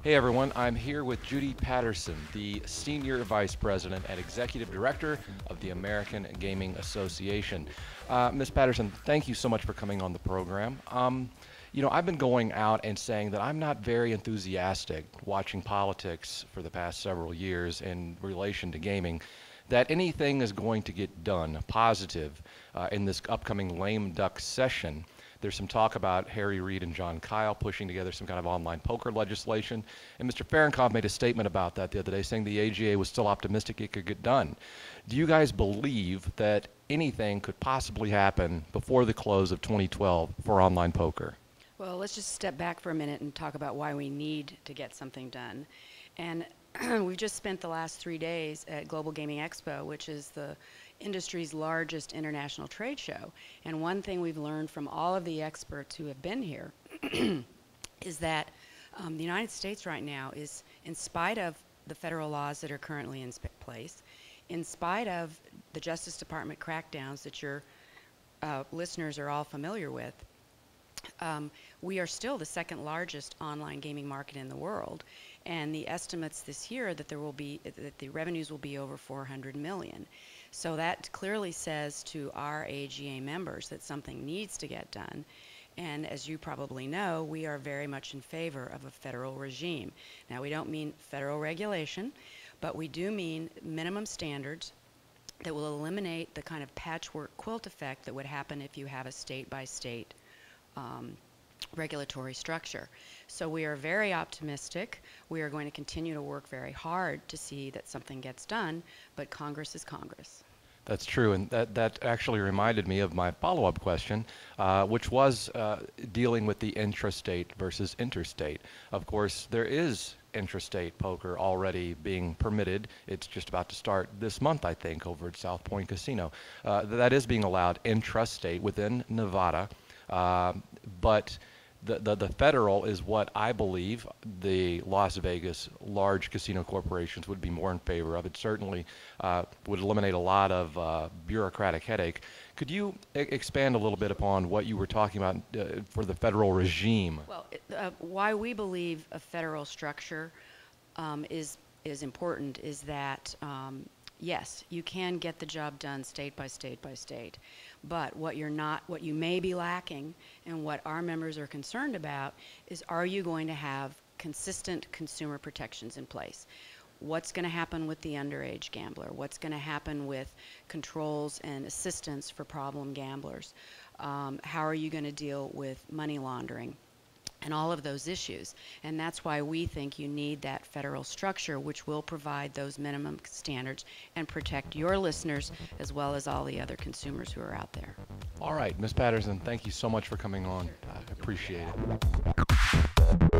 Hey everyone, I'm here with Judy Patterson, the Senior Vice President and Executive Director of the American Gaming Association. Ms. Patterson, thank you so much for coming on the program. I've been going out and saying that I'm not very enthusiastic watching politics for the past several years in relation to gaming, that anything is going to get done positive in this upcoming lame duck session. There's some talk about Harry Reid and John Kyle pushing together some kind of online poker legislation. And Mr. Fahrenkopf made a statement about that the other day, saying the AGA was still optimistic it could get done. Do you guys believe that anything could possibly happen before the close of 2012 for online poker? Well, let's just step back for a minute and talk about why we need to get something done. And we've just spent the last 3 days at Global Gaming Expo, which is the industry's largest international trade show. And one thing we've learned from all of the experts who have been here is that the United States right now is, in spite of the federal laws that are currently in place, in spite of the Justice Department crackdowns that your listeners are all familiar with, we are still the second largest online gaming market in the world. And the estimates this year that that the revenues will be over 400 million. So that clearly says to our AGA members that something needs to get done. And as you probably know, we are very much in favor of a federal regime. Now, we don't mean federal regulation, but we do mean minimum standards that will eliminate the kind of patchwork quilt effect that would happen if you have a state-by-state regulatory structure. So we are very optimistic. We are going to continue to work very hard to see that something gets done, but Congress is Congress. That's true, and that actually reminded me of my follow-up question, which was dealing with the intrastate versus interstate. Of course, there is intrastate poker already being permitted. It's just about to start this month, I think, over at South Point Casino. That is being allowed intrastate within Nevada, but the federal is what I believe the Las Vegas large casino corporations would be more in favor of. It certainly would eliminate a lot of bureaucratic headache. Could you expand a little bit upon what you were talking about for the federal regime? Well, why we believe a federal structure is important is that yes, you can get the job done state by state by state, but what you may be lacking and what our members are concerned about is, are you going to have consistent consumer protections in place? What's going to happen with the underage gambler? What's going to happen with controls and assistance for problem gamblers? How are you going to deal with money laundering? And all of those issues. And that's why we think you need that federal structure, which will provide those minimum standards and protect your listeners as well as all the other consumers who are out there. All right, Ms. Patterson, thank you so much for coming on. Sure. I appreciate it.